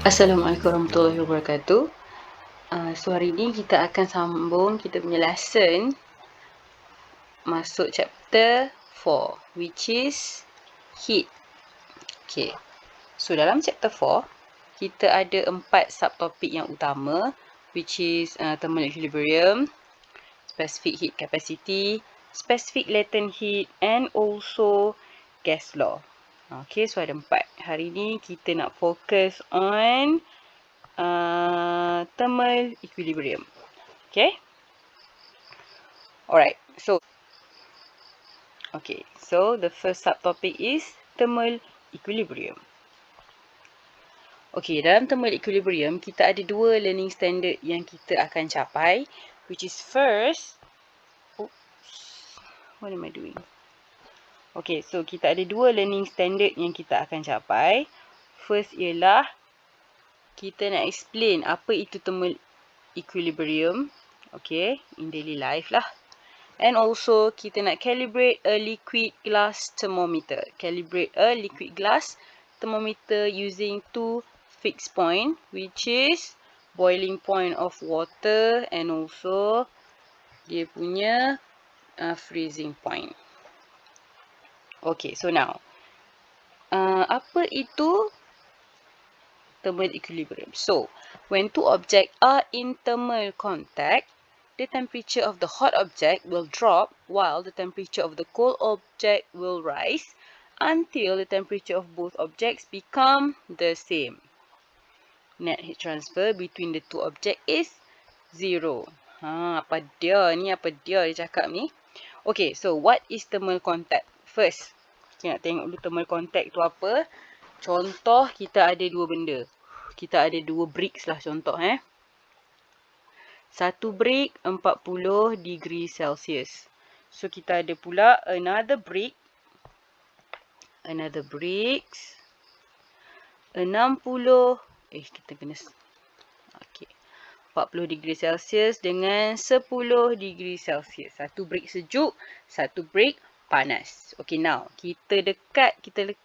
Assalamualaikum warahmatullahi wabarakatuh. So hari ni kita akan sambung kita punya lesson masuk chapter 4 which is heat. Okay. So dalam chapter 4 kita ada 4 subtopik yang utama which is thermal equilibrium, specific heat capacity, specific latent heat and also gas law. Okay, so ada 4. Hari ni kita nak fokus on thermal equilibrium. Okay. Alright. So the first subtopic is thermal equilibrium. Okay, dalam thermal equilibrium kita ada dua learning standard yang kita akan capai, which is first. What am I doing? Okay, so kita ada dua learning standard yang kita akan capai. First ialah kita nak explain apa itu thermal equilibrium, okay, in daily life lah. And also kita nak calibrate a liquid glass thermometer. Calibrate a liquid glass thermometer using two fixed point, which is boiling point of water and also dia punya freezing point. Okay, so now apa itu thermal equilibrium? So, when two objects are in thermal contact, the temperature of the hot object will drop while the temperature of the cold object will rise until the temperature of both objects become the same. Net heat transfer between the two objects is 0. Apa dia cakap ni? Okay, so what is thermal contact? First, kita nak tengok dulu thermal contact tu apa. Contoh, kita ada dua benda. Kita ada dua bricks lah contoh. Satu brick 40 degree Celsius. So kita ada pula another bricks 60 kita kena 40 degree Celsius dengan 10 degree Celsius. Satu brick sejuk, satu brick panas. Okay, now kita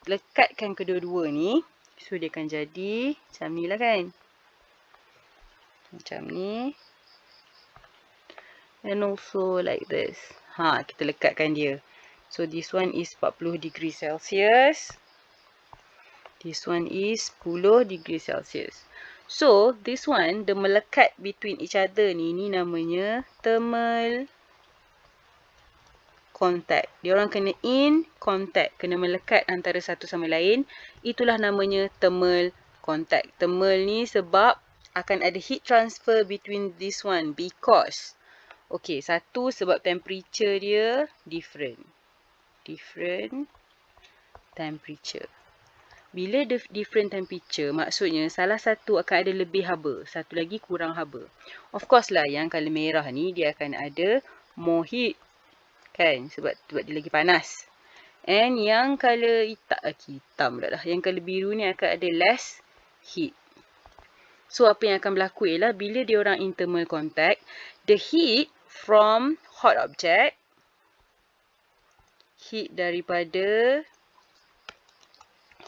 lekatkan kedua-dua ni. So dia akan jadi macam ni lah kan. Macam ni. And also like this. Kita lekatkan dia. So this one is 40 degree Celsius. This one is 10 degree Celsius. So this one, the melekat between each other ni namanya thermal contact. Diorang kena in contact, kena melekat antara satu sama lain. Itulah namanya thermal contact. Thermal ni sebab akan ada heat transfer between this one because satu sebab temperature dia different temperature. Bila different temperature, maksudnya salah satu akan ada lebih haba, satu lagi kurang haba. Of course lah, yang colour merah ni dia akan ada more heat kan, sebab dia lagi panas. And yang colour hitam pula lah, yang colour biru ni akan ada less heat. So apa yang akan berlaku ialah bila dia orang in thermal contact, the heat from hot object, heat daripada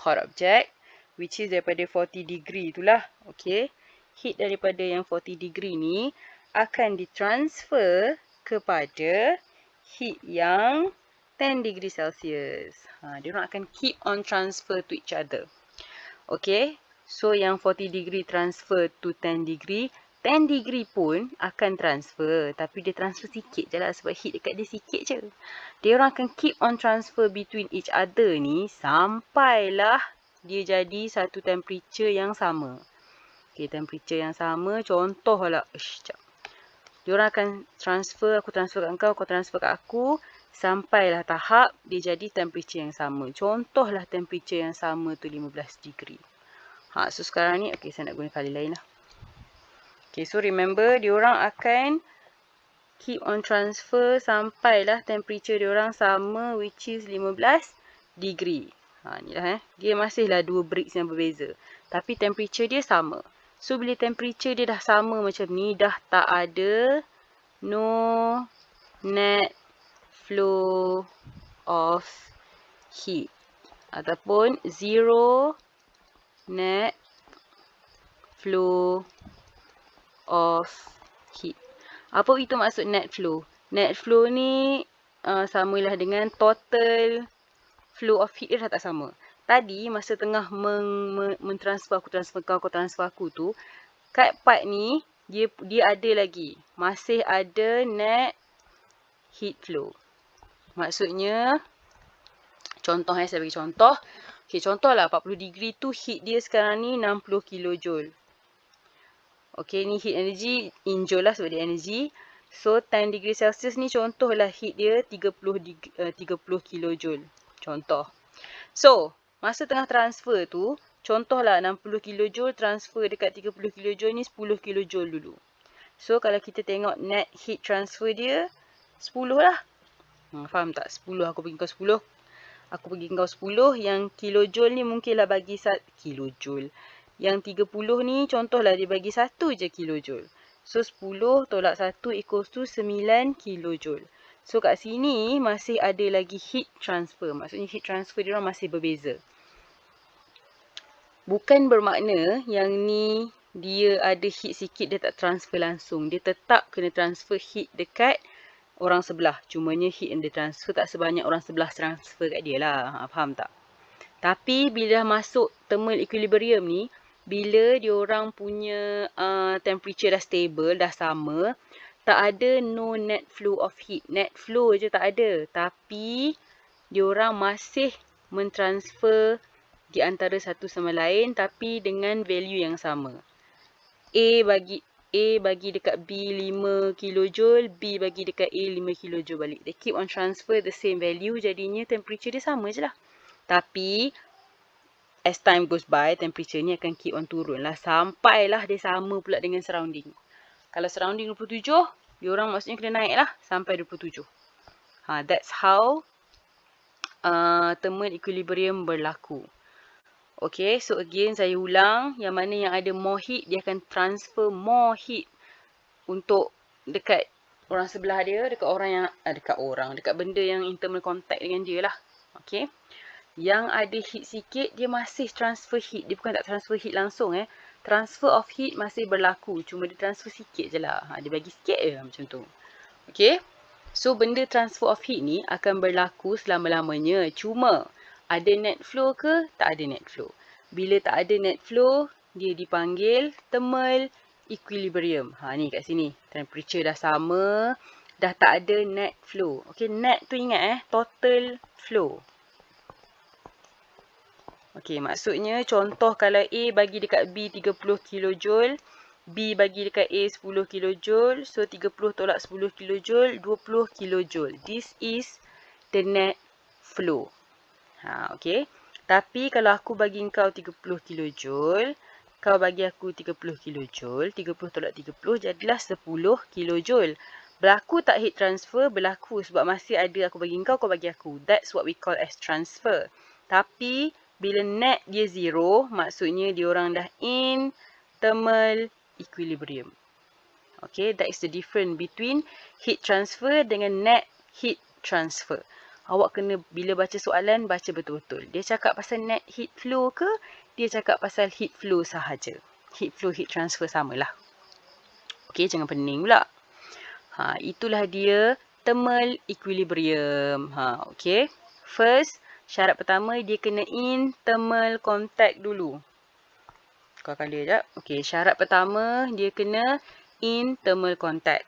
hot object, which is daripada 40 degree itulah. Okay. Heat daripada yang 40 degree ni akan ditransfer kepada heat yang 10 degree Celsius. Dia orang akan keep on transfer to each other. Okay. So yang 40 degree transfer to 10 degree. 10 degree pun akan transfer. Tapi dia transfer sikit je lah sebab heat dekat dia sikit je. Dia orang akan keep on transfer between each other ni sampailah dia jadi satu temperature yang sama. Okay, temperature yang sama. Contoh lah. Dia orang akan transfer, aku transfer kat kau, kau transfer kat aku. Sampailah tahap dia jadi temperature yang sama. Contohlah temperature yang sama tu 15 degree. So sekarang ni, okay, saya nak guna kali lain lah. Okay, so remember, diorang akan keep on transfer sampailah temperature diorang sama, which is 15 degree. Ni lah Dia masihlah dua bricks yang berbeza. Tapi temperature dia sama. So, bila temperature dia dah sama macam ni, dah tak ada no net flow of heat. Ataupun zero net flow of heat. Apa itu maksud net flow? Net flow ni samalah dengan total flow of heat dia tak sama. Tadi masa tengah mentransfer aku transfer kau transfer aku tu, kat part ni dia ada lagi. Masih ada net heat flow. Maksudnya contoh saya bagi contoh. Okey, contohlah 40 degree tu heat dia sekarang ni 60 kilojoule. Okey, ni heat energy in joule lah sebab dia energy. So 10 degree Celsius ni contohlah heat dia 30 kilojoule. Contoh. So, masa tengah transfer tu, contohlah 60 kilojoule transfer dekat 30 kilojoule ni 10 kilojoule dulu. So, kalau kita tengok net heat transfer dia 10 lah. Faham tak? 10 aku bagi kau 10. Aku bagi kau 10. Yang kilojoule ni mungkinlah bagi kilojoule. Yang 30 ni contohlah dia bagi 1 je kilojoule. So 10 tolak 1 equals to 9 kilojoule. So kat sini masih ada lagi heat transfer. Maksudnya heat transfer dia orang masih berbeza. Bukan bermakna yang ni dia ada heat sikit dia tak transfer langsung. Dia tetap kena transfer heat dekat orang sebelah. Cumanya heat yang dia transfer tak sebanyak orang sebelah transfer kat dia lah. Faham tak? Tapi bila dah masuk thermal equilibrium ni, bila diorang punya temperature dah stable, dah sama, tak ada no net flow of heat. Net flow je tak ada. Tapi diorang masih mentransfer di antara satu sama lain tapi dengan value yang sama. A bagi dekat B 5 kilojoule, B bagi dekat A 5 kilojoule balik. They keep on transfer the same value, jadinya temperature dia sama je lah. Tapi as time goes by, temperature ni akan keep on turun lah. Sampailah dia sama pula dengan surrounding. Kalau surrounding 27, diorang maksudnya kena naik lah sampai 27. That's how thermal equilibrium berlaku. Okay, so again saya ulang. Yang mana yang ada more heat, dia akan transfer more heat untuk dekat orang sebelah dia, dekat orang yang, dekat benda yang in thermal contact dengan dia lah. Okay. Yang ada heat sikit, dia masih transfer heat. Dia bukan tak transfer heat langsung Transfer of heat masih berlaku. Cuma dia transfer sikit je lah. Dia bagi sikit je macam tu. Okay. So, benda transfer of heat ni akan berlaku selama-lamanya. Cuma, ada net flow ke? Tak ada net flow. Bila tak ada net flow, dia dipanggil thermal equilibrium. Ni kat sini. Temperature dah sama. Dah tak ada net flow. Okay, net tu ingat total flow. Okay, maksudnya contoh kalau A bagi dekat B 30 kilojoule, B bagi dekat A 10 kilojoule, so 30 tolak 10 kilojoule, 20 kilojoule. This is the net flow. Okay. Tapi kalau aku bagi kau 30 kilojoule, kau bagi aku 30 kilojoule, 30 tolak 30 jadilah 10 kilojoule. Berlaku tak heat transfer? Berlaku sebab masih ada aku bagi kau bagi aku. That's what we call as transfer. Tapi bila net dia zero, maksudnya diorang dah in thermal equilibrium. Okay, that is the difference between heat transfer dengan net heat transfer. Awak kena bila baca soalan, baca betul-betul. Dia cakap pasal net heat flow ke? Dia cakap pasal heat flow sahaja. Heat flow, heat transfer samalah. Okay, jangan pening pula. Itulah dia thermal equilibrium. Okay. First, syarat pertama dia kena in thermal contact dulu. Kau colour sekejap. Okay, syarat pertama dia kena in thermal contact.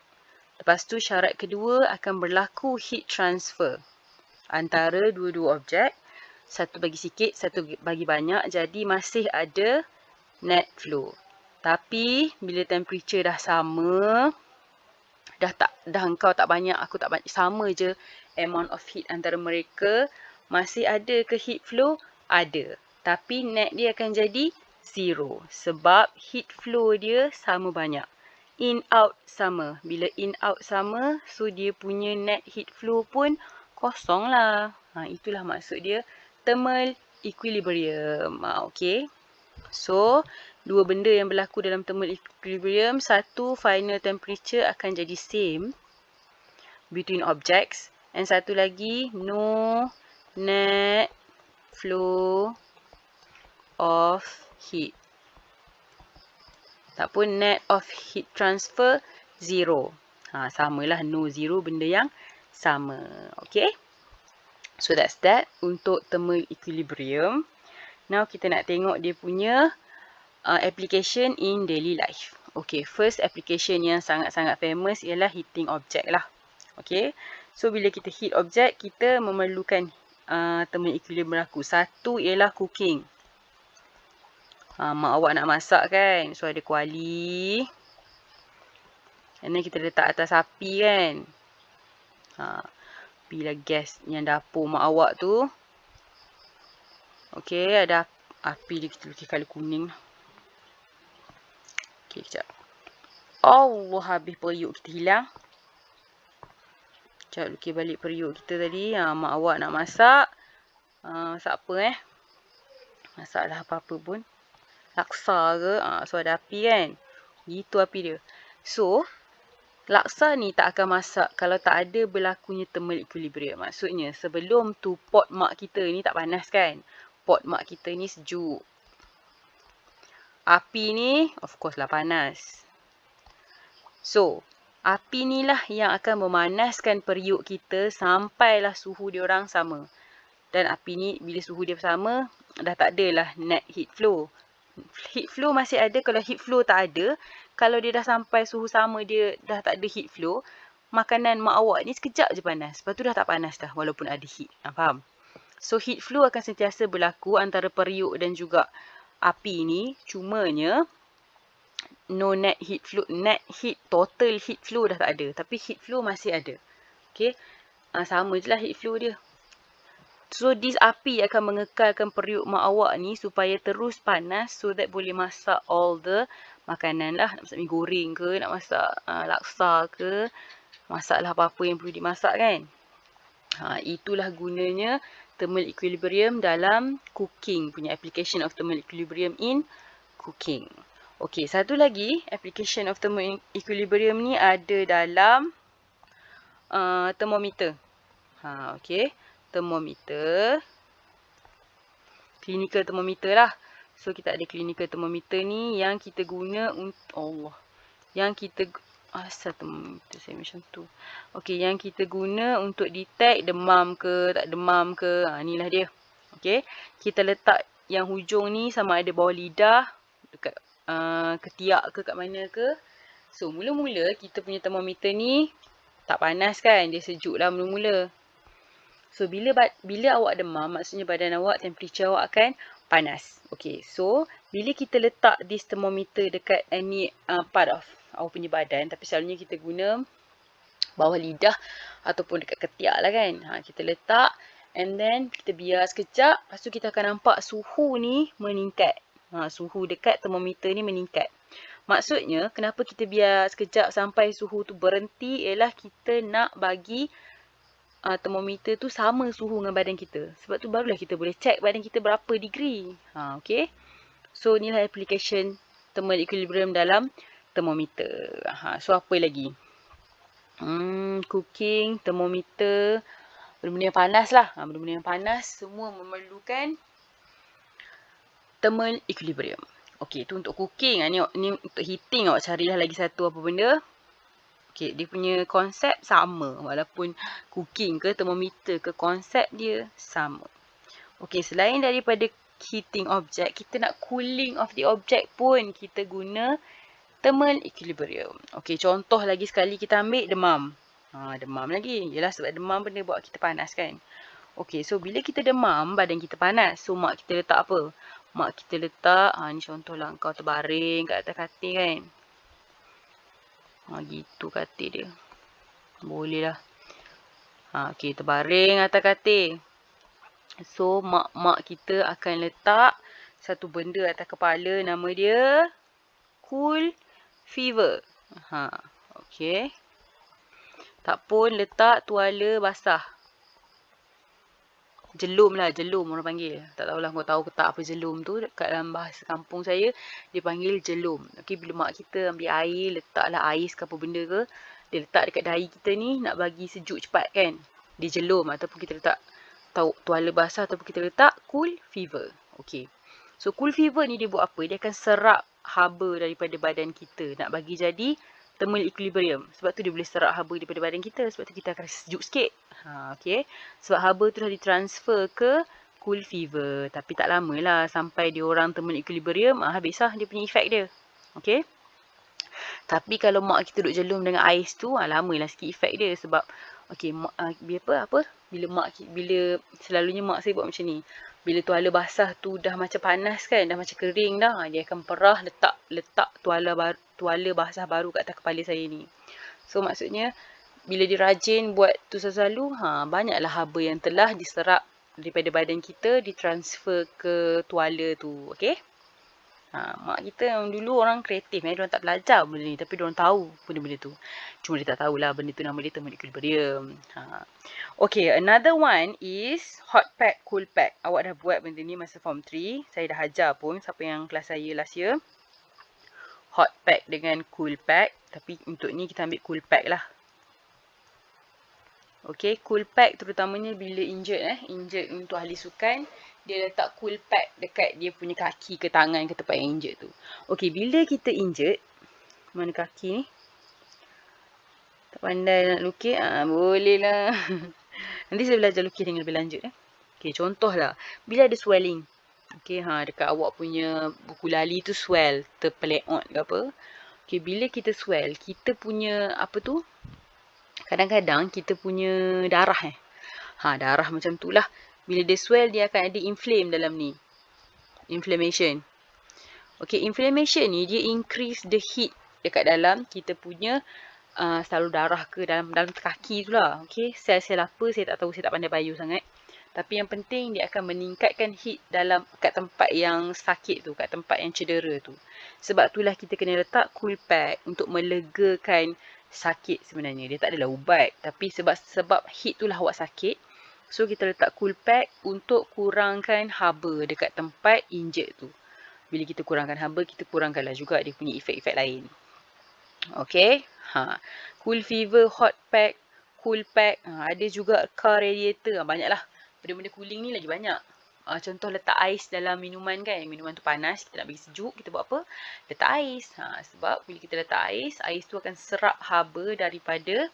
Lepas tu syarat kedua akan berlaku heat transfer antara dua-dua objek. Satu bagi sikit, satu bagi banyak. Jadi masih ada net flow. Tapi bila temperature dah sama, dah engkau tak banyak, aku tak banyak, sama je amount of heat antara mereka, masih ada ke heat flow? Ada. Tapi net dia akan jadi zero. Sebab heat flow dia sama banyak. In out sama. Bila in out sama, so dia punya net heat flow pun kosong lah. Itulah maksud dia thermal equilibrium. Okay. So, dua benda yang berlaku dalam thermal equilibrium. Satu, final temperature akan jadi same between objects. And satu lagi, no net flow of heat. Tak pun net of heat transfer 0. Samalah no 0, benda yang sama. Okay. So that's that untuk thermal equilibrium. Now kita nak tengok dia punya application in daily life. Okay, first application yang sangat-sangat famous ialah heating object lah. Okay, so bila kita heat object, kita memerlukan thermal equilibrium berlaku. Satu ialah cooking. Mak awak nak masak kan, so ada kuali. And then kita letak atas api kan. Bila gas yang dapur mak awak tu. Okay, ada api dia, kita lukis colour kuning. Okay, kejap. Allah, habis periuk kita hilang. Kejap lukis balik periuk kita tadi. Mak awak nak masak. Masak apa Masaklah apa-apa pun. Laksa ke. So ada api kan. Gitu api dia. So, laksa ni tak akan masak kalau tak ada berlakunya thermal equilibrium. Maksudnya sebelum tu pot mak kita ni tak panas kan. Pot mak kita ni sejuk. Api ni of course lah panas. So, api ni lah yang akan memanaskan periuk kita sampailah suhu dia orang sama. Dan api ni bila suhu dia sama, dah tak adalah net heat flow. Heat flow masih ada. Kalau heat flow tak ada, kalau dia dah sampai suhu sama, dia dah tak ada heat flow, makanan mak awak ni sekejap je panas. Lepas tu dah tak panas dah walaupun ada heat. Faham? So heat flow akan sentiasa berlaku antara periuk dan juga api ni. Cumanya no net heat flow, net heat, total heat flow dah tak ada. Tapi heat flow masih ada. Okay. Sama je lah heat flow dia. So, this api akan mengekalkan periuk mak awak ni supaya terus panas so that boleh masak all the makanan lah. Nak masak mi goreng ke, nak masak laksa ke, masaklah apa-apa yang perlu dimasak kan. Itulah gunanya thermal equilibrium dalam cooking, punya application of thermal equilibrium in cooking. Okay, satu lagi application of thermal equilibrium ni ada dalam thermometer. Okay. Thermometer, clinical thermometer lah. So kita ada clinical thermometer ni yang kita guna untuk asal thermometer saya macam tu. Okey, yang kita guna untuk detect demam ke tak demam ke. Inilah dia. Okey, kita letak yang hujung ni sama ada bawah lidah, dekat ketiak ke kat mana ke. So mula-mula kita punya thermometer ni tak panas kan, dia sejuk lah mula-mula. So, bila awak demam, maksudnya badan awak, temperature awak akan panas. Okay, so, bila kita letak this thermometer dekat any part of awak punya badan, tapi selalunya kita guna bawah lidah ataupun dekat ketiak lah kan. Kita letak and then kita biar sekejap, lepas tu kita akan nampak suhu ni meningkat. Suhu dekat thermometer ni meningkat. Maksudnya, kenapa kita biar sekejap sampai suhu tu berhenti, ialah kita nak bagi termometer tu sama suhu dengan badan kita. Sebab tu barulah kita boleh check badan kita berapa degree. Okay. So, inilah application thermal equilibrium dalam termometer. So, apa lagi? Cooking, termometer, benda-benda yang panas lah. Benda-benda yang panas semua memerlukan thermal equilibrium. Okay, tu untuk cooking. Ni untuk heating awak carilah lagi satu apa benda. Okay, dia punya konsep sama. Walaupun cooking ke thermometer ke, konsep dia sama. Okay, selain daripada heating object, kita nak cooling of the object pun kita guna thermal equilibrium. Okay, contoh lagi sekali kita ambil demam. Demam lagi. Yelah sebab demam benda buat kita panas kan. Okay, so bila kita demam, badan kita panas. So, mak kita letak apa? Mak kita letak, ni contohlah kau terbaring kat atas katil kan. Gitu katil dia. Boleh lah. Okay, terbaring atas katil. So, mak kita akan letak satu benda atas kepala. Nama dia cool fever. Okay. Tak pun letak tuala basah. Jelum lah, jelum orang panggil. Tak tahulah kau tahu ke tak apa jelum tu. Kat dalam bahasa kampung saya, dia panggil jelum. Okay, bila mak kita ambil air, letaklah ais ke apa benda ke. Dia letak dekat dahi kita ni, nak bagi sejuk cepat kan. Dia jelum ataupun kita letak tuala basah ataupun kita letak cool fever. Okay. So, cool fever ni dia buat apa? Dia akan serap haba daripada badan kita. Nak bagi jadi thermal equilibrium. Sebab tu dia boleh serap haba daripada badan kita. Sebab tu kita akan sejuk sikit. Okay. Sebab haba tu dah ditransfer ke cool fever. Tapi tak lama lah sampai dia orang thermal equilibrium. Habis lah dia punya efek dia. Okay. Tapi kalau mak kita duduk jelum dengan ais tu, lamalah sikit efek dia. Sebab, okay, bila selalunya mak saya buat macam ni. Bila tuala basah tu dah macam panas kan, dah macam kering dah, dia akan perah letak tuala basah baru kat atas kepala saya ni. So maksudnya, bila dia rajin buat tu selalu, banyaklah haba yang telah diserap daripada badan kita, ditransfer ke tuala tu, okay? Mak kita yang dulu orang kreatif, diorang tak belajar benda ni, tapi diorang tahu benda-benda tu. Cuma dia tak tahulah benda tu nama dia thermal equilibrium. Okay, another one is hot pack, cool pack. Awak dah buat benda ni masa form 3. Saya dah ajar pun siapa yang kelas saya last year. Hot pack dengan cool pack. Tapi untuk ni kita ambil cool pack lah. Okay, cool pack terutamanya bila injured untuk ahli sukan. Dia letak cool pack dekat dia punya kaki ke tangan ke tempat yang injured tu. Okay, bila kita injured, mana kaki ni? Tak pandai nak lukis? Boleh lah. Nanti saya belajar lukis dengan lebih lanjut. Okay, contohlah. Bila ada swelling. Okay, dekat awak punya buku lali tu swell. Terpeleot ke apa. Okay, bila kita swell, kita punya apa tu? Kadang-kadang kita punya darah darah macam tu lah. Bila dia swell, dia akan ada inflame dalam ni. Inflammation. Okay, inflammation ni dia increase the heat dekat dalam kita punya salur darah ke dalam kaki tu lah. Okay, sel-sel apa saya tak tahu, saya tak pandai bio sangat. Tapi yang penting dia akan meningkatkan heat kat tempat yang sakit tu, kat tempat yang cedera tu. Sebab itulah kita kena letak cool pack untuk melegakan sakit sebenarnya. Dia tak adalah ubat, tapi sebab heat tu lah awak sakit. So kita letak cool pack untuk kurangkan haba dekat tempat injured tu. Bila kita kurangkan haba, kita kurangkanlah juga dia punya efek-efek lain. Okay. Cool fever, hot pack, cool pack. Ada juga car radiator. Banyaklah. Benda-benda cooling ni lagi banyak. Contoh letak ais dalam minuman kan. Minuman tu panas, kita nak bagi sejuk. Kita buat apa? Letak ais. Sebab bila kita letak ais tu akan serap haba daripada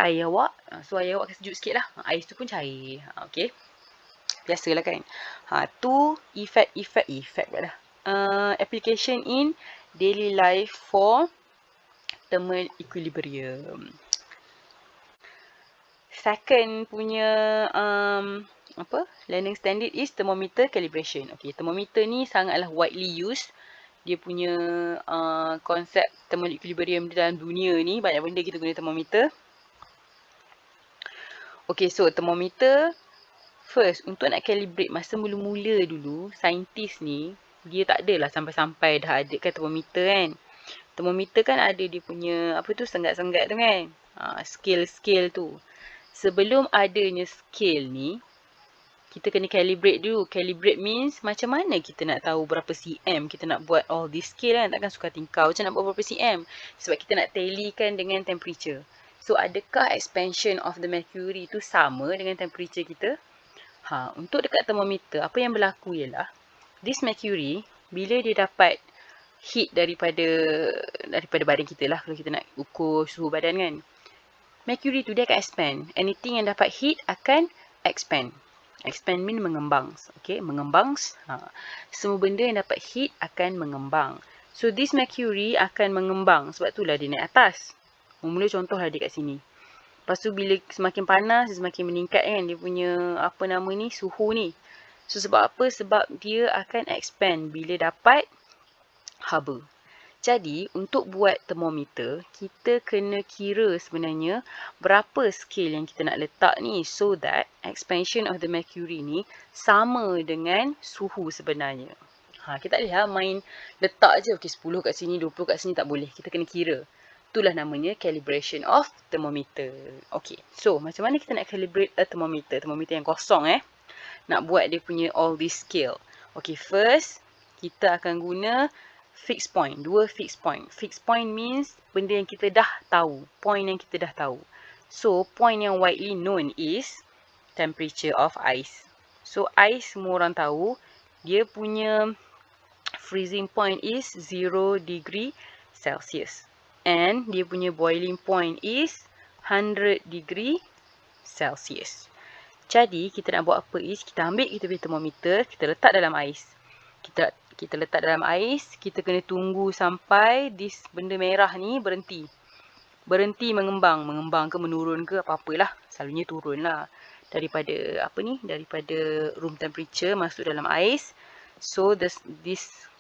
air awak. So air awak akan sejuk sikit lah. Ais tu pun cair. Okay. Biasalah kan. Tu effect pula dah. Application in daily life for thermal equilibrium. Second punya learning standard is thermometer calibration. Okay, thermometer ni sangatlah widely used. Dia punya konsep thermal equilibrium di dalam dunia ni, banyak benda kita guna thermometer. Okay, so thermometer first, untuk nak calibrate masa mula-mula dulu, saintis ni, dia tak adalah sampai-sampai dah ada kan thermometer kan. Thermometer kan ada dia punya, sengat-sengat tu kan. Scale tu. Sebelum adanya scale ni, kita kena calibrate dulu. Calibrate means macam mana kita nak tahu berapa cm kita nak buat all this scale kan. Takkan suka tingkau macam nak buat berapa cm. Sebab kita nak tallykan dengan temperature. So, adakah expansion of the mercury tu sama dengan temperature kita? Untuk dekat thermometer, apa yang berlaku ialah, this mercury, bila dia dapat heat daripada badan kita lah, kalau kita nak ukur suhu badan kan. Mercury tu dia akan expand. Anything yang dapat heat akan expand. Expand mean mengembang. Okay, mengembang. Semua benda yang dapat heat akan mengembang. So, this mercury akan mengembang. Sebab itulah dia naik atas. Mula contohlah dia kat sini. Lepas tu bila semakin panas, dia semakin meningkat kan dia punya suhu ni. So sebab apa? Sebab dia akan expand bila dapat haba. Jadi untuk buat termometer, kita kena kira sebenarnya berapa scale yang kita nak letak ni. So that expansion of the mercury ni sama dengan suhu sebenarnya. Kita tak boleh main letak je. Okay, 10 kat sini, 20 kat sini, tak boleh. Kita kena kira. Itulah namanya calibration of thermometer. Okay, so macam mana kita nak calibrate a thermometer? Thermometer yang kosong nak buat dia punya all this scale. Okay, first kita akan guna fixed point. 2 fixed point. Fixed point means benda yang kita dah tahu. Point yang kita dah tahu. So, point yang widely known is temperature of ice. So, ice semua orang tahu dia punya freezing point is 0 degree Celsius. And dia punya boiling point is 100 degree Celsius. Jadi, kita nak buat apa is, kita ambil kita punya termometer, kita letak dalam ais. Kita letak dalam ais, kita kena tunggu sampai this benda merah ni berhenti. Berhenti mengembang. Mengembang ke menurun ke apa-apalah. Selalunya turun lah. Daripada room temperature masuk dalam ais. So, this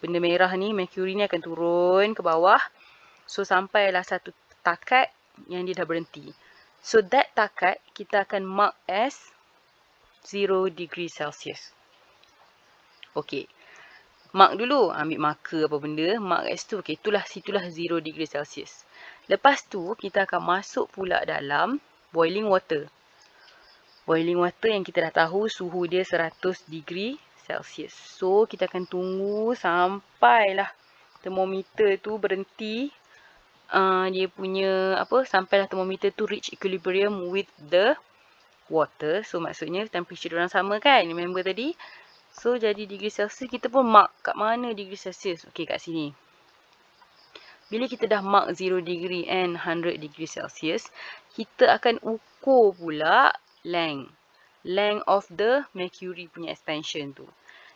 benda merah ni, mercury ni akan turun ke bawah. So, sampailah satu takat yang dia dah berhenti. So, that takat kita akan mark as 0 degree Celsius. Okay. Mark dulu. Ambil marker apa benda. Mark as tu. Okay, situlah 0 degree Celsius. Lepas tu, kita akan masuk pula dalam boiling water. Boiling water yang kita dah tahu suhu dia 100 degree Celsius. So, kita akan tunggu sampailah termometer tu berhenti. Dia punya sampailah termometer tu reach equilibrium with the water. So, maksudnya temperature diorang sama kan? Remember tadi? So, jadi degree Celsius kita pun mark kat mana degree Celsius. Okay, kat sini. Bila kita dah mark 0 degree and 100 degree Celsius, kita akan ukur pula length of the mercury punya expansion tu.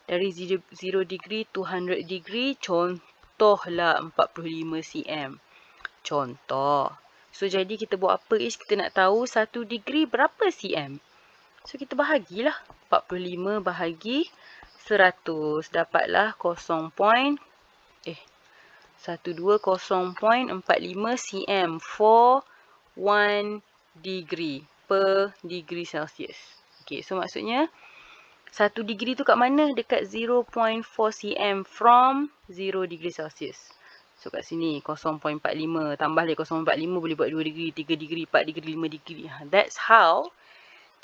Dari 0 degree to 100 degree, contohlah 45 cm. Contoh. So, jadi kita buat apa is, kita nak tahu 1 degree berapa cm. So, kita bahagilah. 45 bahagi 100. Dapatlah 12.45 cm for 1 degree per degree Celsius. Okay, so maksudnya 1 degree tu kat mana? Dekat 0.4 cm from 0 degree Celsius. So kat sini 0.45. Tambah lagi 0.45 boleh buat 2 degree, 3 degree, 4 degree, 5 degree. That's how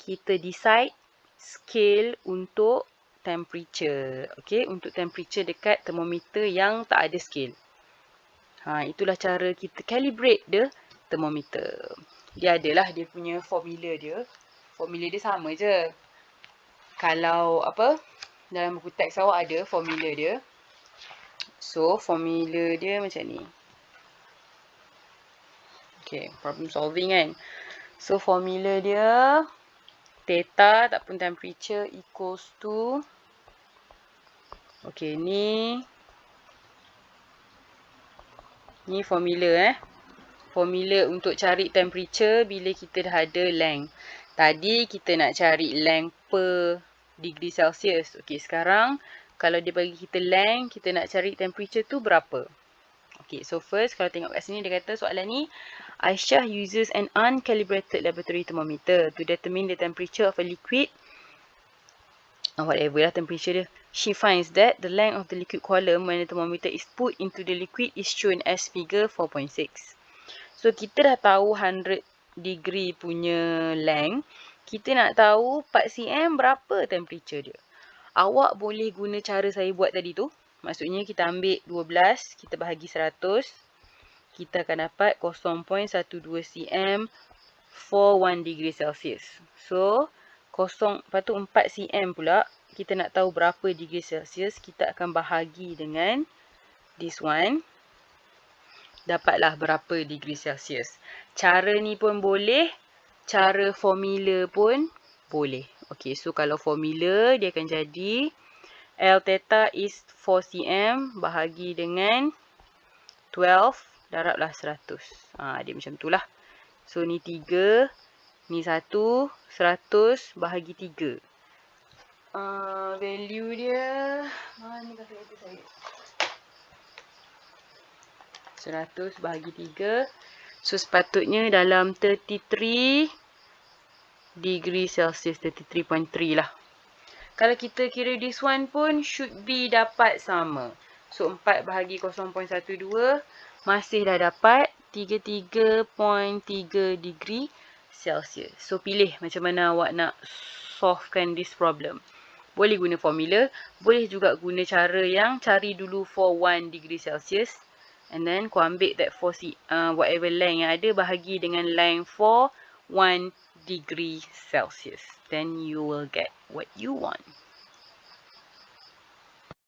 kita decide scale untuk temperature. Okay, untuk temperature dekat thermometer yang tak ada scale. Itulah cara kita calibrate the thermometer. Dia adalah dia punya formula dia. Formula dia sama je. Kalau dalam buku teks awak ada formula dia. So, formula dia macam ni. Okay, problem solving kan. So, formula dia theta ataupun temperature equals to, okay, ni formula formula untuk cari temperature bila kita dah ada length. Tadi kita nak cari length per degree Celsius. Okay, sekarang kalau dia bagi kita length, kita nak cari temperature tu berapa. Okay, so first kalau tengok kat sini dia kata soalan ni, Aisyah uses an uncalibrated laboratory thermometer to determine the temperature of a liquid. Whatever lah temperature dia. She finds that the length of the liquid column when the thermometer is put into the liquid is shown as figure 4.6. So, kita dah tahu 100 degree punya length. Kita nak tahu 4 cm berapa temperature dia. Awak boleh guna cara saya buat tadi tu. Maksudnya, kita ambil 12, kita bahagi 100. Kita akan dapat 0.12 cm for 1 degree Celsius. So, lepas tu 4 cm pula. Kita nak tahu berapa degree Celsius. Kita akan bahagi dengan this one. Dapatlah berapa degree Celsius. Cara ni pun boleh. Cara formula pun boleh. Okay, so kalau formula dia akan jadi L theta is 4 cm bahagi dengan 12 darablah 100. Dia macam tu lah. So ni 3, ni 1, 100 bahagi 3. Value dia, mana kalkulator saya? 100 bahagi 3. So, sepatutnya dalam 33 degree Celsius. 33.3 lah. Kalau kita kira this one pun should be dapat sama. So, 4 bahagi 0.12 masih dah dapat 33.3 degree Celsius. So, pilih macam mana awak nak solvekan this problem. Boleh guna formula. Boleh juga guna cara yang cari dulu for 1 degree Celsius. And then, kau ambil that whatever length yang ada, bahagi dengan length for 1 degree Celsius. Then, you will get what you want.